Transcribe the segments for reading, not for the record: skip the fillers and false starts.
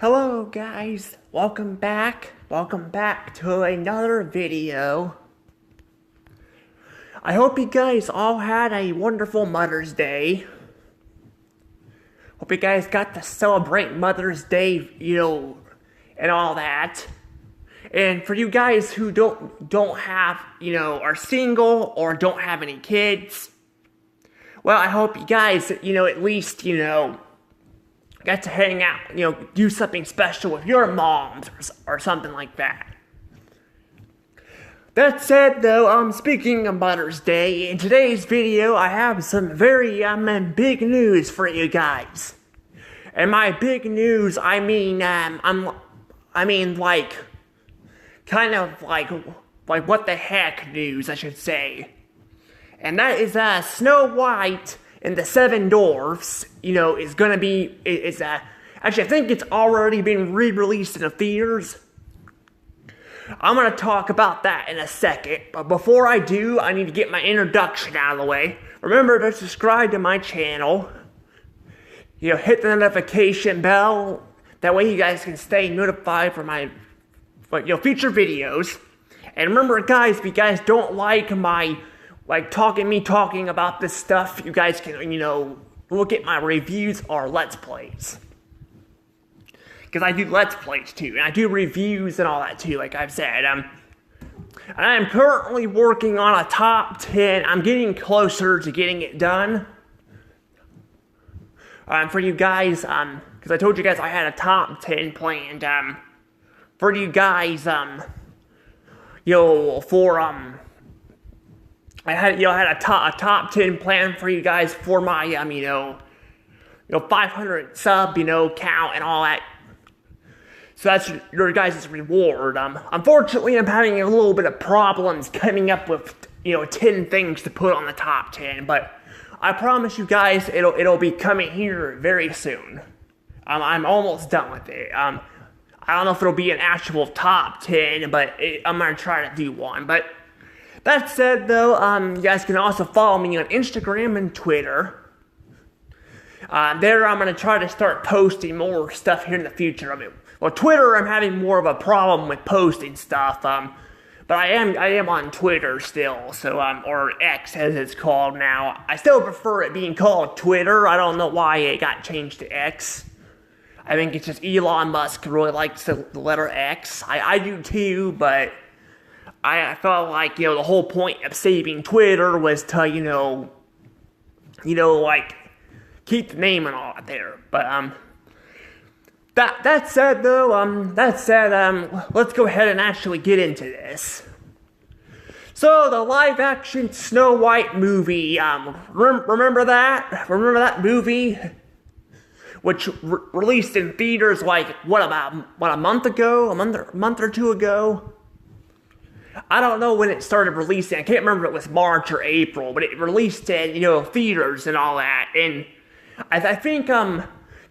Hello guys, welcome back to another video. I hope you guys all had a wonderful Mother's Day. Hope you guys got to celebrate Mother's Day, and all that. And for you guys who don't have, are single or don't have any kids, well, I hope you guys, at least, got to hang out, do something special with your moms or something like that. That said, though, speaking of Mother's Day, in today's video, I have some very, big news for you guys. And my big news, like, kind of like what the heck news, I should say. And that is, Snow White and the Seven Dwarfs, is gonna be, actually, I think it's already been re-released in the theaters. I'm gonna talk about that in a second, but before I do, I need to get my introduction out of the way. Remember to subscribe to my channel. Hit the notification bell. That way you guys can stay notified for my, future videos. And remember, guys, if you guys don't like my, talking about this stuff, you guys can, look at my reviews or Let's Plays. Because I do Let's Plays too, and I do reviews and all that too, like I've said. And I'm currently working on a top 10. I'm getting closer to getting it done. For you guys, because I told you guys I had a top 10 planned, for you guys, I had a top 10 plan for you guys for my 500 sub count and all that. So that's your guys' reward. Unfortunately, I'm having a little bit of problems coming up with 10 things to put on the top 10, but I promise you guys it'll be coming here very soon. I'm almost done with it. I don't know if it'll be an actual top 10, but I'm gonna try to do one. But that said, though, you guys can also follow me on Instagram and Twitter. There, I'm going to try to start posting more stuff here in the future. Well, Twitter, I'm having more of a problem with posting stuff. But I am on Twitter still, so, or X as it's called now. I still prefer it being called Twitter. I don't know why it got changed to X. I think it's just Elon Musk really likes the letter X. I do too, but I felt like, the whole point of saving Twitter was to, keep the name and all that there. But, that said, though, let's go ahead and actually get into this. So, the live-action Snow White movie, remember that? Remember that movie? Which released in theaters, a month ago? A month or two ago? I don't know when it started releasing. I can't remember if it was March or April, but it released in, theaters and all that. And I think,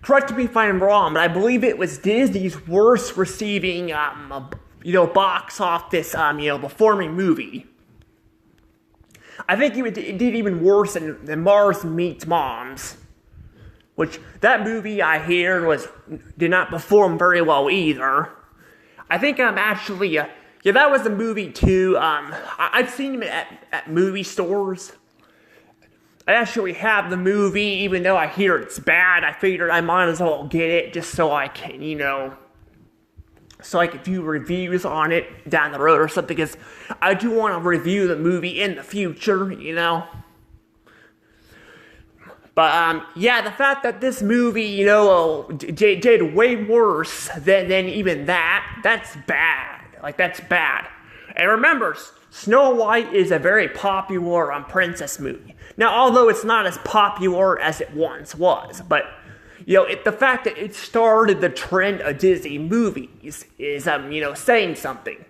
correct me if I'm wrong, but I believe it was Disney's worst receiving, box office, performing movie. I think it did even worse than Mars Meets Moms. Which, that movie I hear did not perform very well either. I think I'm actually, yeah, that was a movie too. I've seen them at movie stores. I actually have the movie, even though I hear it's bad. I figured I might as well get it just so I can, so I can do reviews on it down the road or something. Because I do want to review the movie in the future, But, yeah, the fact that this movie, did way worse than even that's bad. That's bad. And remember, Snow White is a very popular princess movie. Now, although it's not as popular as it once was, but, the fact that it started the trend of Disney movies is, saying something.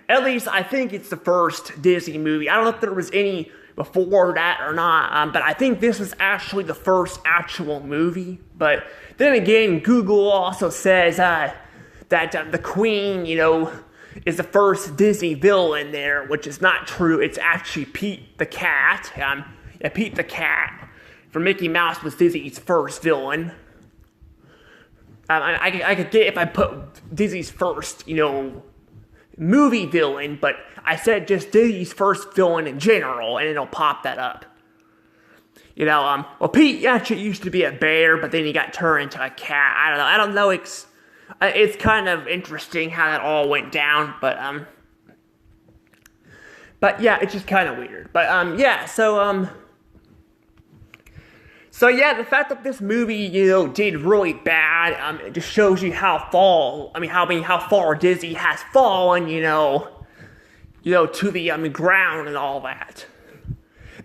At least, I think it's the first Disney movie. I don't know if there was any before that or not, but I think this was actually the first actual movie. But then again, Google also says that the Queen, is the first Disney villain there, which is not true. It's actually Pete the Cat. Pete the Cat from Mickey Mouse was Disney's first villain. I could get if I put Disney's first, movie villain, but I said just Disney's first villain in general, and it'll pop that up. Well, Pete actually used to be a bear, but then he got turned into a cat. I don't know. It's kind of interesting how that all went down, but yeah, it's just kind of weird. But yeah, so yeah, the fact that this movie, did really bad, it just shows you how far Disney has fallen, to the ground and all that.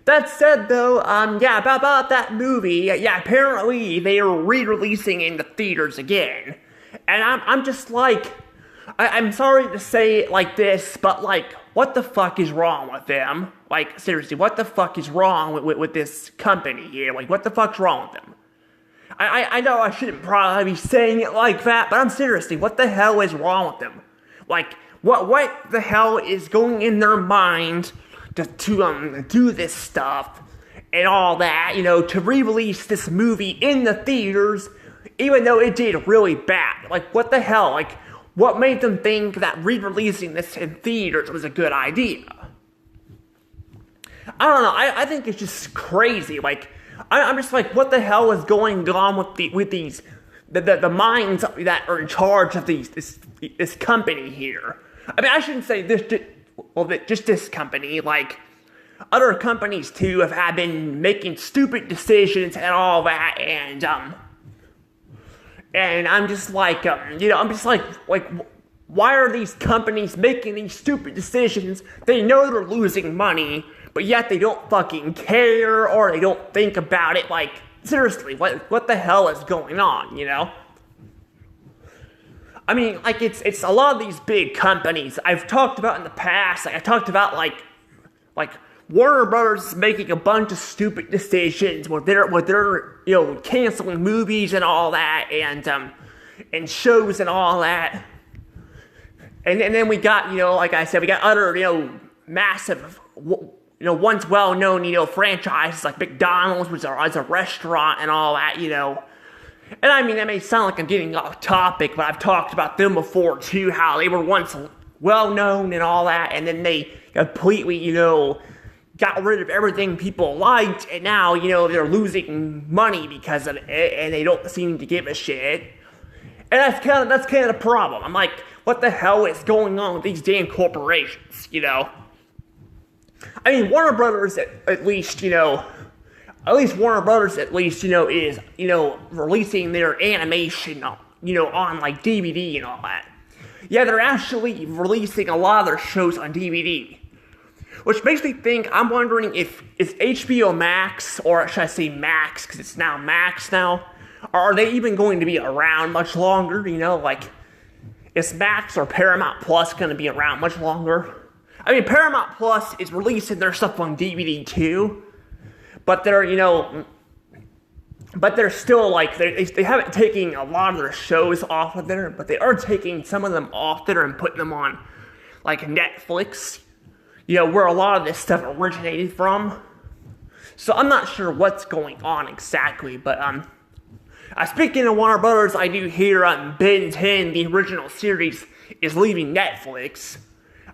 That said, though, yeah, about that movie, yeah, apparently they are re-releasing in the theaters again, and I'm just like, I'm sorry to say it like this, but like, what the fuck is wrong with them? Like, seriously, what the fuck is wrong with this company here? Like, what the fuck's wrong with them? I know I shouldn't probably be saying it like that, but I'm seriously, what the hell is wrong with them? Like, what the hell is going in their mind to do this stuff and all that, to re-release this movie in the theaters, even though it did really bad? Like, what the hell? Like, what made them think that re-releasing this in theaters was a good idea? I don't know. I think it's just crazy. Like, I'm just like, what the hell is going on with these the minds that are in charge of this company here? I mean, I shouldn't say just this company. Like, other companies too have been making stupid decisions and all that, and I'm just like, I'm just like, why are these companies making these stupid decisions? They know they're losing money, but yet they don't fucking care, or they don't think about it. Like, seriously, what the hell is going on, I mean, like, it's a lot of these big companies I've talked about in the past. Like, I talked about, like Warner Brothers is making a bunch of stupid decisions with their canceling movies and all that, and shows and all that. And then we got, like I said, we got other, massive, once well-known, franchises like McDonald's, which is a restaurant and all that, And I mean, that may sound like I'm getting off topic, but I've talked about them before too, how they were once well-known and all that, and then they completely, got rid of everything people liked, and now, they're losing money because of it, and they don't seem to give a shit. And that's kind of the problem. I'm like, what the hell is going on with these damn corporations, I mean, Warner Brothers at least Warner Brothers is, releasing their animation, on like DVD and all that. Yeah, they're actually releasing a lot of their shows on DVD. Which makes me think, I'm wondering if HBO Max, or should I say Max, because it's now Max now, are they even going to be around much longer, like, is Max or Paramount Plus going to be around much longer? I mean, Paramount Plus is releasing their stuff on DVD too, but they're, but they're still, like, they haven't taken a lot of their shows off of there, but they are taking some of them off there and putting them on, like, Netflix, where a lot of this stuff originated from. So I'm not sure what's going on exactly, but, speaking of Warner Brothers, I do hear, Ben 10, the original series, is leaving Netflix.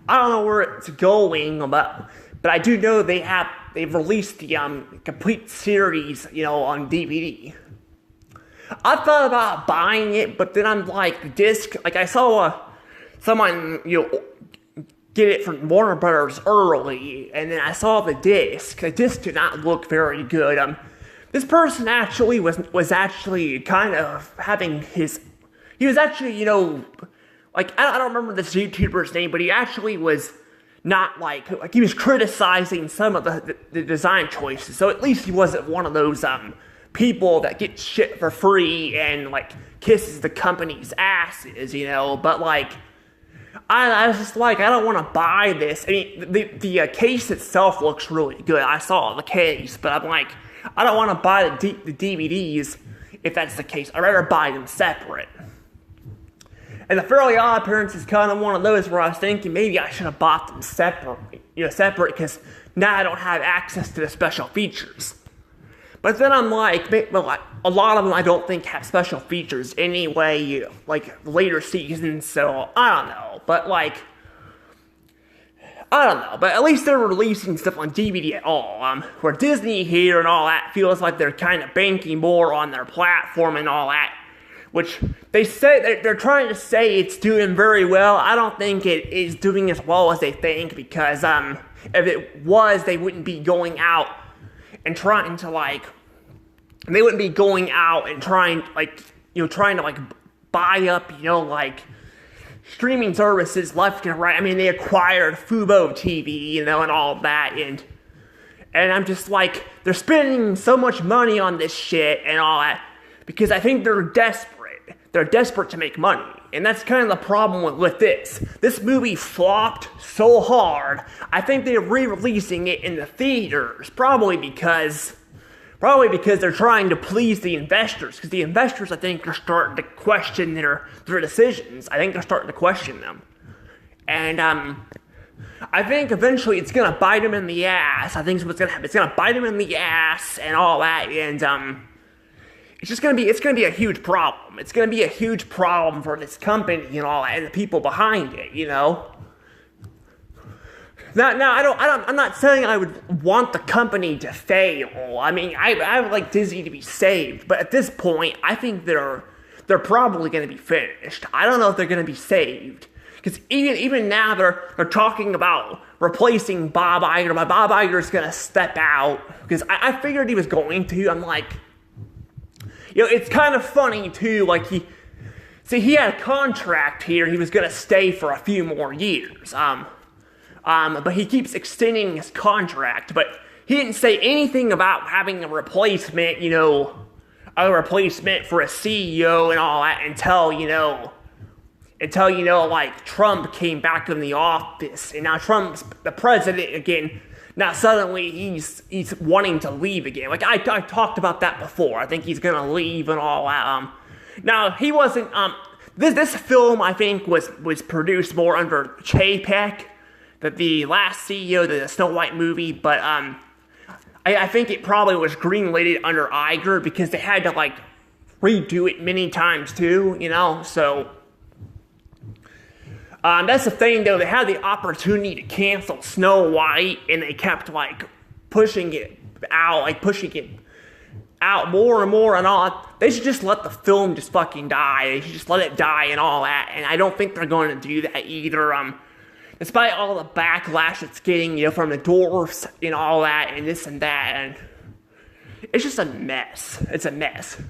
I don't know where it's going, but I do know they've released the, complete series, on DVD. I thought about buying it, but then I'm like, the disc, like, I saw, someone, get it from Warner Brothers early, and then I saw the disc. The disc did not look very good. This person actually was actually kind of having he was actually, like, I don't remember this YouTuber's name, but he actually was not like he was criticizing some of the design choices. So at least he wasn't one of those people that get shit for free and like kisses the company's asses, but like, I was just like, I don't want to buy this. I mean, the case itself looks really good. I saw the case, but I'm like, I don't want to buy the DVDs if that's the case. I'd rather buy them separate. And the Fairly Odd Parents is kind of one of those where I was thinking maybe I should have bought them separate, because now I don't have access to the special features. But then I'm like, a lot of them I don't think have special features anyway, like later seasons, so I don't know. But like, I don't know, but at least they're releasing stuff on DVD at all. Where Disney here and all that feels like they're kind of banking more on their platform and all that, which they say they're trying to say it's doing very well. I don't think it is doing as well as they think, because if it was, they wouldn't be going out and trying to like, they wouldn't be going out and trying to like buy up, like streaming services left and right. I mean, they acquired Fubo TV, and all of that, and I'm just like, they're spending so much money on this shit and all that because I think they're desperate. They're desperate to make money, and that's kind of the problem with this. This movie flopped so hard. I think they're re-releasing it in the theaters, probably because they're trying to please the investors, because the investors, I think, are starting to question their decisions. I think they're starting to question them. And I think eventually it's going to bite them in the ass. I think what's going to happen. It's going to bite them in the ass and all that, and it's going to be a huge problem. It's going to be a huge problem for this company and all that, and the people behind it, Now, I'm not saying I would want the company to fail. I mean, I would like Disney to be saved, but at this point, I think they're probably going to be finished. I don't know if they're going to be saved, because even now they're talking about replacing Bob Iger, but Bob Iger's going to step out, because I figured he was going to. I'm like, it's kind of funny too. Like he had a contract here. He was going to stay for a few more years. But he keeps extending his contract, but he didn't say anything about having a replacement, a replacement for a CEO and all that until like Trump came back in the office, and now Trump's the president again. Now suddenly he's wanting to leave again. Like I talked about that before. I think he's gonna leave and all that. Now he wasn't. This film I think was produced more under Chapek, the last CEO of the Snow White movie, but I think it probably was greenlighted under Iger because they had to like redo it many times too, so that's the thing though. They had the opportunity to cancel Snow White, and they kept like pushing it out more and more and all. They should just let the film just fucking die. They should just let it die and all that, and I don't think they're going to do that either. Despite all the backlash it's getting, from the dwarfs and all that, and this and that, and it's just a mess. It's a mess.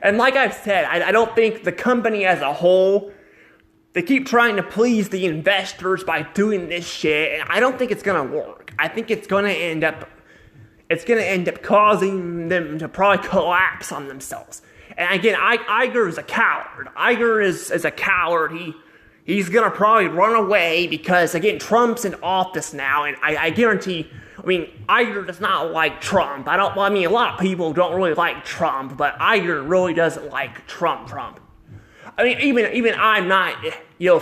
And like I've said, I don't think the company as a whole, they keep trying to please the investors by doing this shit, and I don't think it's gonna work. I think it's gonna end up causing them to probably collapse on themselves. And again, Iger is a coward. Iger is a coward. He's gonna probably run away because, again, Trump's in office now, and I guarantee, Iger does not like Trump. A lot of people don't really like Trump, but Iger really doesn't like Trump. Even I'm not,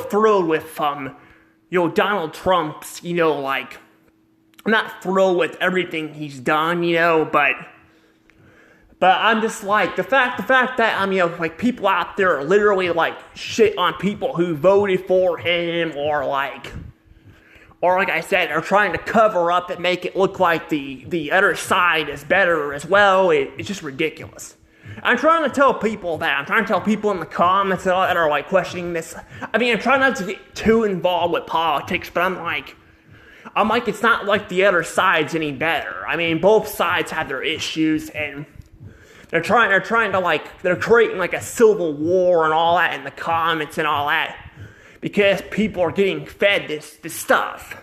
thrilled with, Donald Trump's, I'm not thrilled with everything he's done, but I'm just like, the fact that, people out there are literally, shit on people who voted for him, or like I said, are trying to cover up and make it look like the other side is better as well. It's just ridiculous. I'm trying to tell people that. I'm trying to tell people in the comments that are, questioning this. I'm trying not to get too involved with politics, but I'm like, it's not like the other side's any better. Both sides have their issues, and they're creating a civil war and all that in the comments and all that, because people are getting fed this stuff.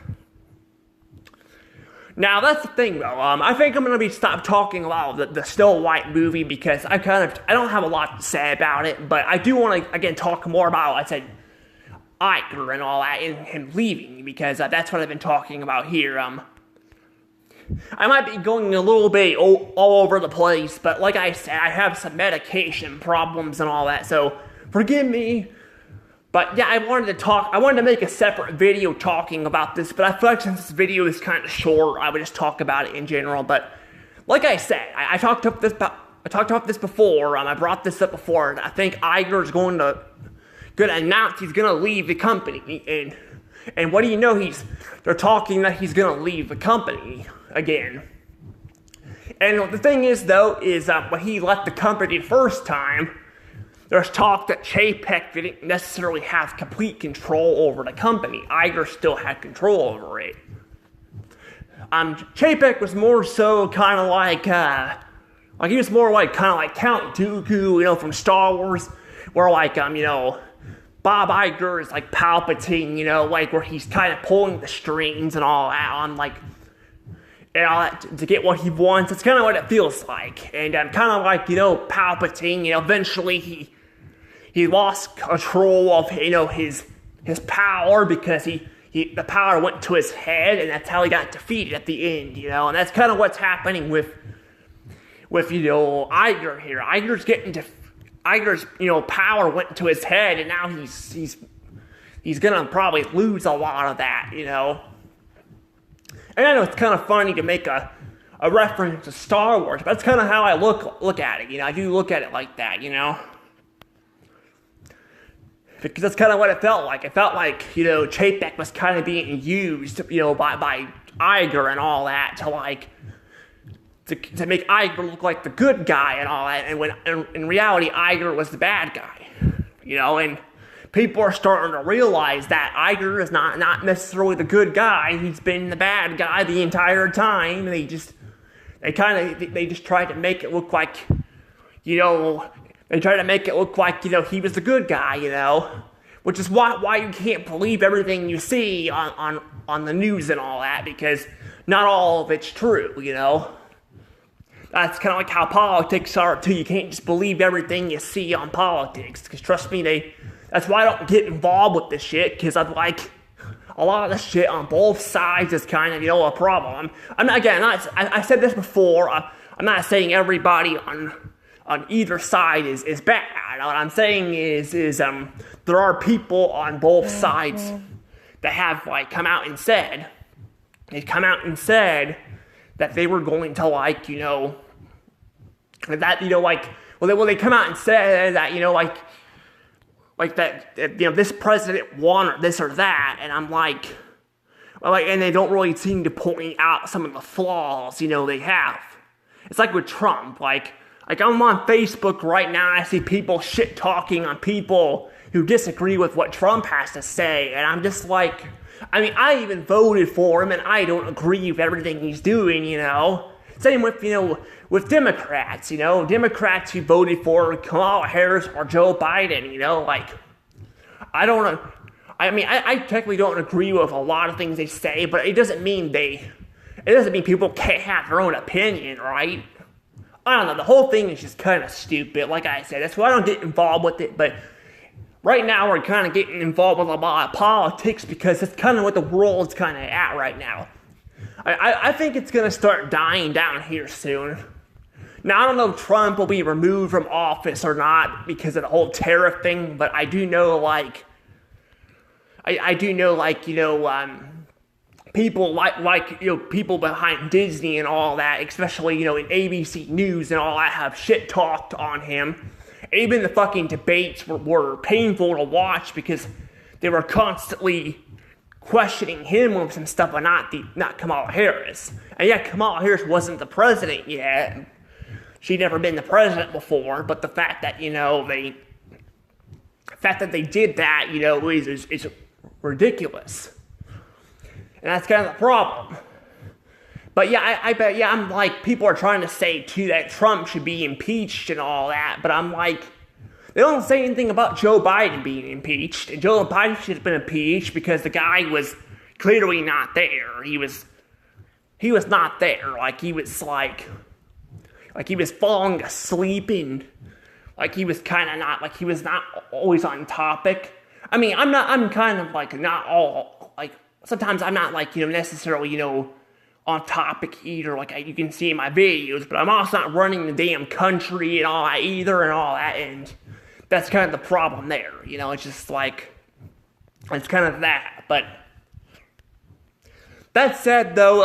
Now that's the thing though. I think I'm gonna stop talking about the Snow White movie, because I don't have a lot to say about it, but I do want to again talk more about, I said, Iger and all that, and him leaving, because that's what I've been talking about here. I might be going a little bit all over the place, but like I said, I have some medication problems and all that, so forgive me. But yeah, I wanted to make a separate video talking about this, but I feel like since this video is kind of short, I would just talk about it in general. But like I said, I talked about this before. I brought this up before. And I think Iger's gonna announce he's gonna leave the company, and what do you know? They're talking that he's gonna leave the company again. And the thing is, though, is when he left the company the first time, there's talk that Chapek didn't necessarily have complete control over the company. Iger still had control over it. Chapek was more so kind of like he was more like kind of like Count Dooku, from Star Wars, where Bob Iger is like Palpatine, where he's kind of pulling the strings and all that on to get what he wants. That's kind of what it feels like. And kind of like, Palpatine, eventually he lost control of, his power because the power went to his head, and that's how he got defeated at the end, and that's kind of what's happening with Iger here. Iger's power went to his head, and now he's gonna probably lose a lot of that, And I know it's kind of funny to make a reference to Star Wars, but that's kind of how I look at it. I do look at it like that, because that's kind of what it felt like. It felt like, Chapek was kind of being used, by Iger and all that to make Iger look like the good guy and all that. And when in reality, Iger was the bad guy, and people are starting to realize that Iger is not necessarily the good guy. He's been the bad guy the entire time. They just tried to make it look like, they try to make it look like, he was the good guy, which is why you can't believe everything you see on the news and all that, because not all of it's true, That's kind of like how politics are, too. You can't just believe everything you see on politics, because trust me, that's why I don't get involved with this shit, because I'm like, a lot of the shit on both sides is kind of, a problem. I said this before, I'm not saying everybody on either side is bad. What I'm saying is there are people on both sides that have come out and said that they were going to they come out and said that that this president wanted this or that, and I'm and they don't really seem to point out some of the flaws they have. It's like with Trump, I'm on Facebook right now, and I see people shit talking on people who disagree with what Trump has to say, and I'm just I even voted for him, and I don't agree with everything he's doing, Same with Democrats, Democrats who voted for Kamala Harris or Joe Biden, I technically don't agree with a lot of things they say, but it doesn't mean people can't have their own opinion, right? I don't know, the whole thing is just kind of stupid, like I said. That's why I don't get involved with it, but right now we're kind of getting involved with a lot of politics because that's kind of what the world's kind of at right now. I think it's going to start dying down here soon. Now, I don't know if Trump will be removed from office or not because of the whole tariff thing, but I do know, people people behind Disney and all that, especially, in ABC News and all that, have shit talked on him. And even the fucking debates were painful to watch because they were constantly questioning him with some stuff, but not Kamala Harris. And yeah, Kamala Harris wasn't the president yet. She'd never been the president before, but the fact that, they did that, is ridiculous. And that's kind of the problem. But yeah, I bet, I'm people are trying to say, too, that Trump should be impeached and all that, but I'm they don't say anything about Joe Biden being impeached. And Joe Biden should have been impeached because the guy was clearly not there. He was not there. He was falling asleep and he was kind of not, he was not always on topic. I'm kind of not all, sometimes I'm not necessarily, on topic either, you can see in my videos, but I'm also not running the damn country and all that either and all that, and that's kind of the problem there, it's just it's kind of that. But that said, though,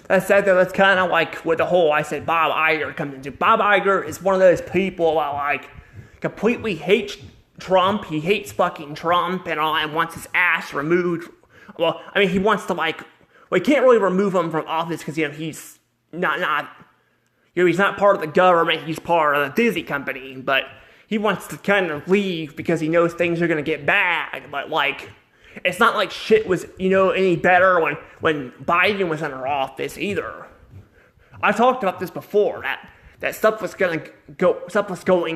that said, though, that's kind of like with the whole I said Bob Iger comes into. Bob Iger is one of those people that like completely hates Trump. He hates fucking Trump and all, and wants his ass removed. Well, I mean, he wants to like, well, he can't really remove him from office because he's not he's not part of the government. He's part of the Disney company, but he wants to kind of leave because he knows things are gonna get bad. But like, it's not like shit was, any better when Biden was under office either. I've talked about this before, that stuff was going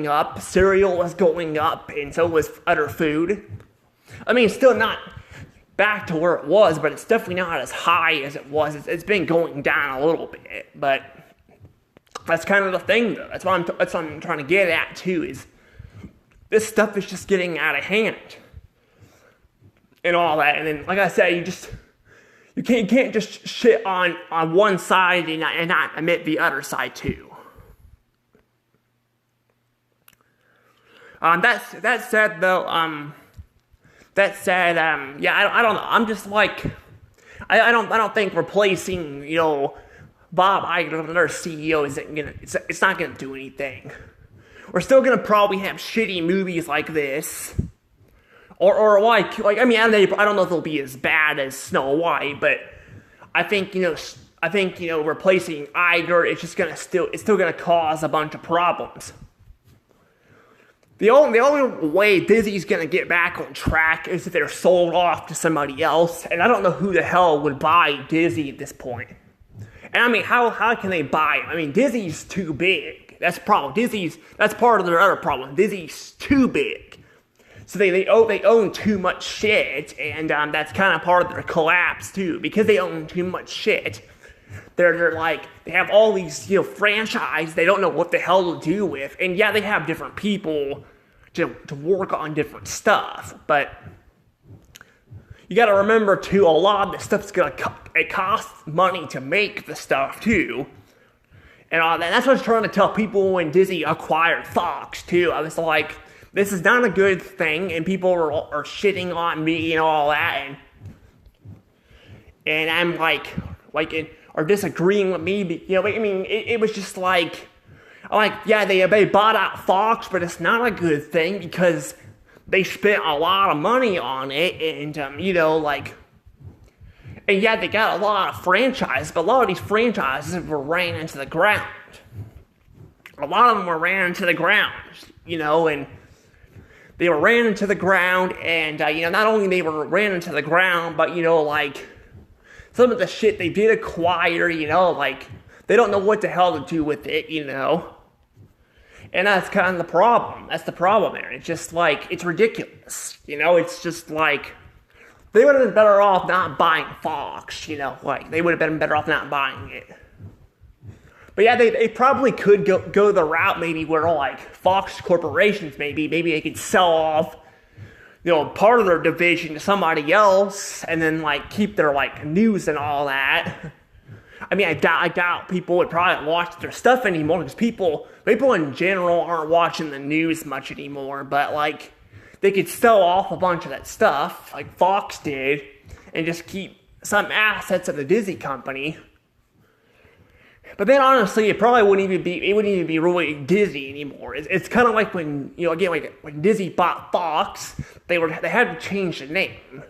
up, cereal was going up, and so was other food. I mean, it's still not back to where it was, but it's definitely not as high as it was. It's been going down a little bit, but that's kind of the thing, though. That's what I'm trying to get at, too, is this stuff is just getting out of hand. And all that, and then, like I said, you can't just shit on one side and not admit the other side too. That said, though, yeah, I don't know. I'm just like, I don't think replacing Bob Iger with another CEO it's not gonna do anything. We're still gonna probably have shitty movies like this. Or like I mean, I don't know if it'll be as bad as Snow White, but I think replacing Iger, it's still gonna cause a bunch of problems. The only way Disney's gonna get back on track is if they're sold off to somebody else, and I don't know who the hell would buy Disney at this point. And I mean, how can they buy it? I mean, Disney's too big. That's the problem. That's part of their other problem. Disney's too big. So they own too much shit, and that's kind of part of their collapse too. Because they own too much shit, they're like, they have all these franchise they don't know what the hell to do with, and yeah, they have different people to work on different stuff, but you got to remember too, a lot of this stuff's it costs money to make the stuff too, and all that. That's what I was trying to tell people when Disney acquired Fox too. I was like, this is not a good thing, and people are shitting on me and all that, and I'm like, are disagreeing with me. I mean, it was just like, yeah, they bought out Fox, but it's not a good thing because they spent a lot of money on it, and and yeah, they got a lot of franchises, but a lot of these franchises were ran into the ground. A lot of them were ran into the ground, and they were ran into the ground, and, not only they were ran into the ground, but, some of the shit they did acquire, they don't know what the hell to do with it, And that's kind of the problem. That's the problem there. It's just it's ridiculous, it's just they would have been better off not buying Fox, they would have been better off not buying it. But yeah, they probably could go the route maybe where Fox corporations maybe they could sell off part of their division to somebody else and then keep their news and all that. I mean, I doubt people would probably watch their stuff anymore because people in general aren't watching the news much anymore, but they could sell off a bunch of that stuff like Fox did and just keep some assets of the Disney company. But then honestly, it probably wouldn't even be really Disney anymore. It's kind of like when, again, when Disney bought Fox, they had to change the name.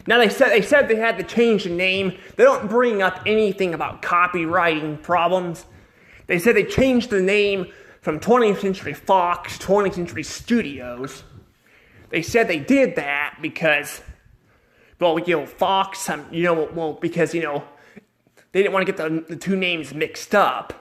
Now they said they had to change the name. They don't bring up anything about copywriting problems. They said they changed the name from 20th Century Fox to 20th Century Studios. They said they did that because, Fox, because, they didn't want to get the two names mixed up.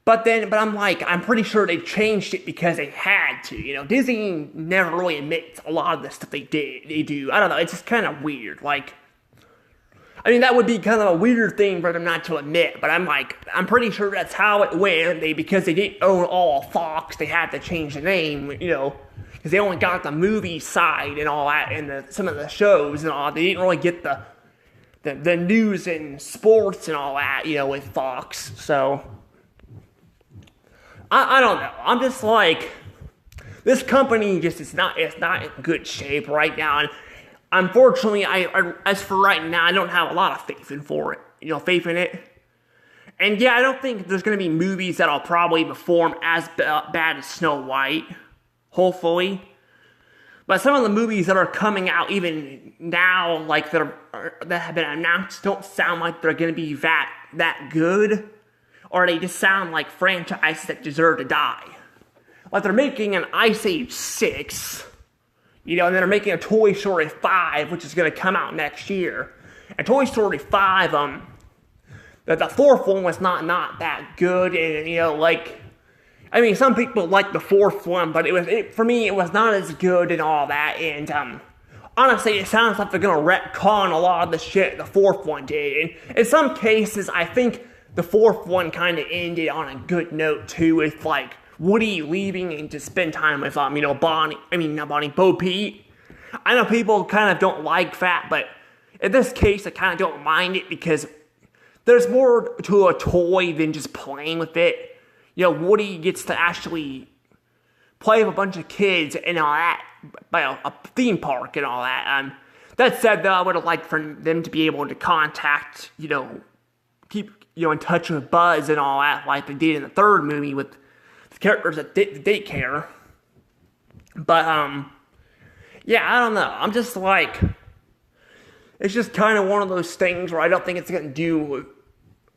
But I'm pretty sure they changed it because they had to. Disney never really admits a lot of the stuff they do. I don't know, it's just kind of weird. That would be kind of a weird thing for them not to admit, but I'm pretty sure that's how it went. Because they didn't own all of Fox, they had to change the name, because they only got the movie side and all that, and some of the shows and all. They didn't really get the news and sports and all that, with Fox. So I don't know. I'm just this company it's not in good shape right now. And unfortunately, as for right now, I don't have a lot of faith for it. faith in it. And yeah, I don't think there's going to be movies that'll probably perform as bad as Snow White, hopefully. But some of the movies that are coming out even now, like that have been announced, don't sound like they're going to be that good, or they just sound like franchises that deserve to die. Like they're making an Ice Age 6, and then they're making a Toy Story 5, which is going to come out next year. And Toy Story 5, the fourth one was not that good, and some people like the fourth one, but for me it was not as good and all that. And honestly, it sounds like they're gonna retcon a lot of the shit the fourth one did. And in some cases, I think the fourth one kind of ended on a good note too, with like Woody leaving and to spend time with Bo Peep. I know people kind of don't like that, but in this case, I kind of don't mind it because there's more to a toy than just playing with it. Woody gets to actually play with a bunch of kids and all that by a theme park and all that. That said, though, I would have liked for them to be able to contact, keep in touch with Buzz and all that, like they did in the third movie with the characters at the daycare. But yeah, I don't know. I'm just like, it's just kind of one of those things where I don't think it's gonna do.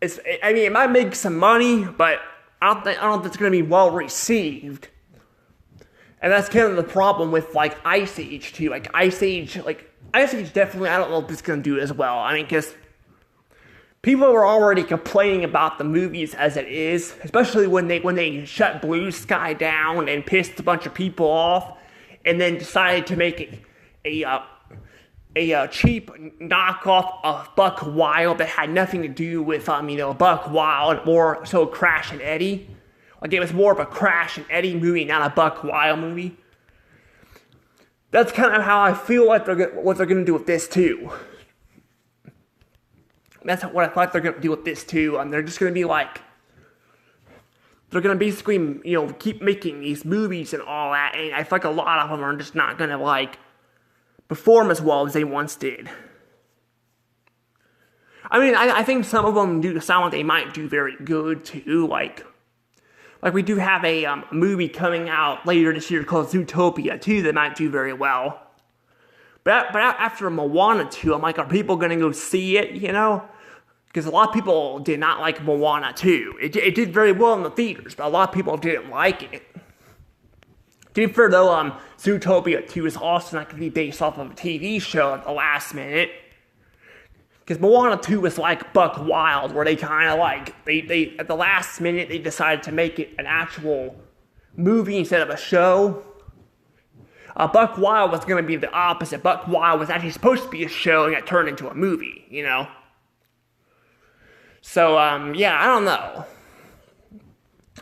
It might make some money, but I don't think it's going to be well received. And that's kind of the problem with, like, Ice Age, too. Ice Age definitely, I don't know if it's going to do as well. Because people were already complaining about the movies as it is, especially when they shut Blue Sky down and pissed a bunch of people off, and then decided to make it a cheap knockoff of Buck Wild that had nothing to do with, Buck Wild, more so Crash and Eddie. Like, it was more of a Crash and Eddie movie, not a Buck Wild movie. That's kind of how I feel like what they're going to do with this, too. That's what I thought they're going to do with this, too. They're just going to be like, they're going to basically, keep making these movies and all that, and I feel like a lot of them are just not going to, perform as well as they once did. I think some of them do sound like they might do very good too. Like we do have a movie coming out later this year called Zootopia 2 that might do very well. But after Moana 2, I'm like, are people gonna go see it? Because a lot of people did not like Moana 2. It did very well in the theaters, but a lot of people didn't like it. To be fair though, Zootopia 2 is also not going to be based off of a TV show at the last minute. Because Moana 2 was like Buck Wild, where they kind of they at the last minute, they decided to make it an actual movie instead of a show. Buck Wild was going to be the opposite. Buck Wild was actually supposed to be a show and got turned into a movie, So, yeah, I don't know.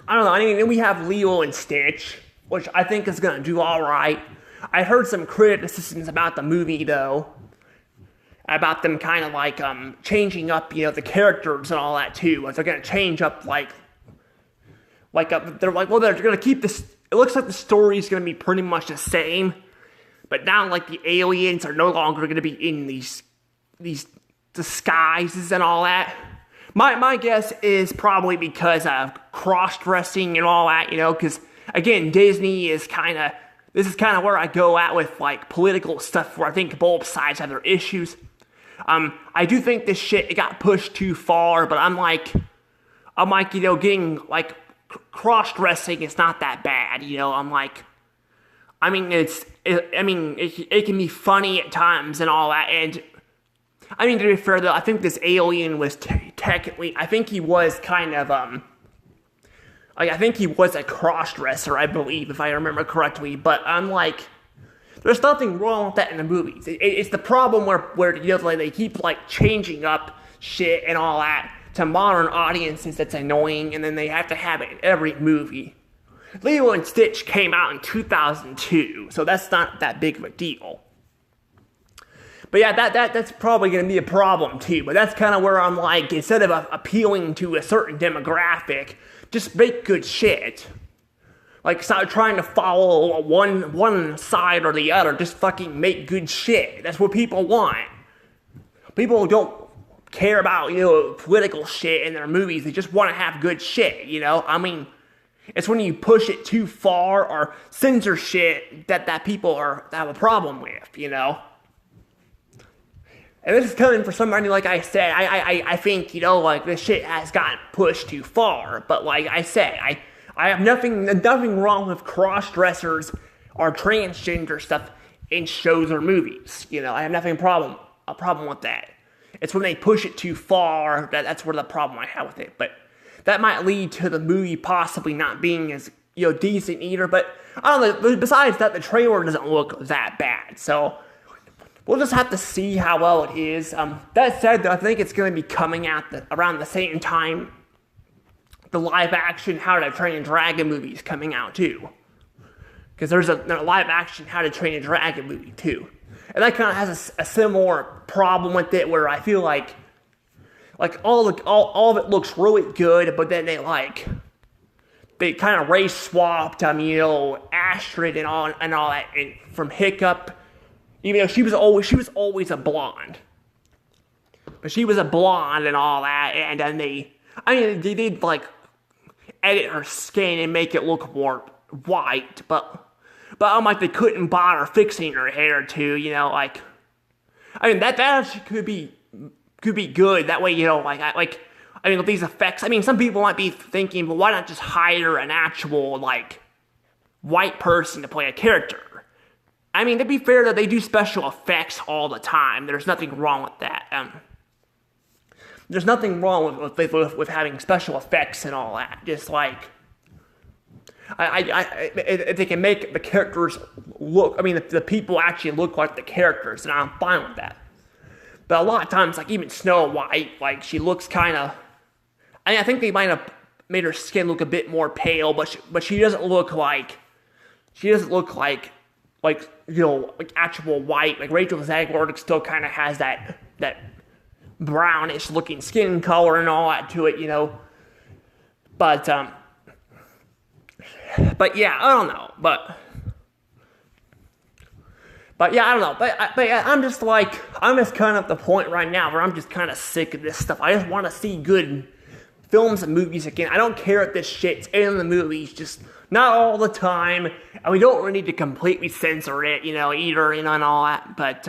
Then we have Lilo and Stitch, which I think is going to do alright. I heard some criticisms about the movie, though. About them kind of changing up, the characters and all that, too. They're going to change up, they're going to keep this. It looks like the story is going to be pretty much the same. But now, the aliens are no longer going to be in these disguises and all that. My guess is probably because of cross-dressing and all that, because again, Disney is this is kind of where I go at with, political stuff where I think both sides have their issues. I do think this shit, it got pushed too far, but I'm getting, cross-dressing is not that bad, it can be funny at times and all that, and, to be fair, though, I think this alien was technically, I think he was kind of, I think he was a cross-dresser, I believe, if I remember correctly, but there's nothing wrong with that in the movies. It's the problem where they keep, changing up shit and all that to modern audiences that's annoying, and then they have to have it in every movie. Lilo and Stitch came out in 2002, so that's not that big of a deal. But yeah, that's probably going to be a problem too, but that's kind of where I'm instead of appealing to a certain demographic, just make good shit. Stop trying to follow one side or the other. Just fucking make good shit. That's what people want. People care about, political shit in their movies. They just want to have good shit, I mean, it's when you push it too far or censor shit that people have a problem with, And this is coming from somebody, like I said, I think, this shit has gotten pushed too far. But like I said, I have nothing wrong with cross-dressers or transgender stuff in shows or movies. I have a problem with that. It's when they push it too far that's where the problem I have with it. But that might lead to the movie possibly not being as decent either. But I don't know. Besides that, the trailer doesn't look that bad. So we'll just have to see how well it is. That said, though, I think it's going to be coming out around the same time the live-action How to Train a Dragon movie is coming out too. Because there's a live-action How to Train a Dragon movie too. And that kind of has a similar problem with it, where I feel like all of it looks really good, but then they kind of race swapped Astrid and all that, and from Hiccup, even though she was always a blonde, but she was a blonde and all that, and then they did edit her skin and make it look more white, but they couldn't bother fixing her hair too, that actually could be good. That way, with these effects, some people might be thinking, well, why not just hire an actual, white person to play a character? To be fair, that they do special effects all the time. There's nothing wrong with that. There's nothing wrong with having special effects and all that. Just if they can make the characters look, if the people actually look like the characters, then I'm fine with that. But a lot of times, even Snow White, she looks kind of, I think they might have made her skin look a bit more pale, but she doesn't look like actual white. Rachel Zegler still kind of has that brownish looking skin color and all that to it, But yeah, I don't know. But yeah, I don't know. But I'm just kind of at the point right now where I'm just kind of sick of this stuff. I just want to see good films and movies again. I don't care if this shit's in the movies, just not all the time. And we don't really need to completely censor it, either, and all that. But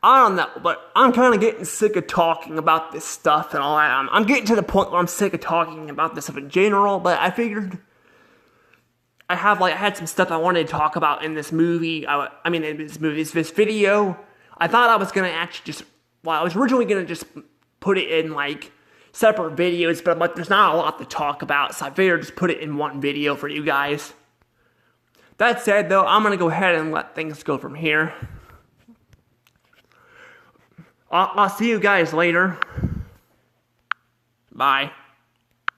I don't know. But I'm kind of getting sick of talking about this stuff and all that. I'm getting to the point where I'm sick of talking about this stuff in general. But I figured I had some stuff I wanted to talk about in this movie. This video. I thought I was gonna actually I was originally gonna just put it in separate videos, but there's not a lot to talk about, so I figured just put it in one video for you guys. That said, though, I'm gonna go ahead and let things go from here. I'll see you guys later. Bye.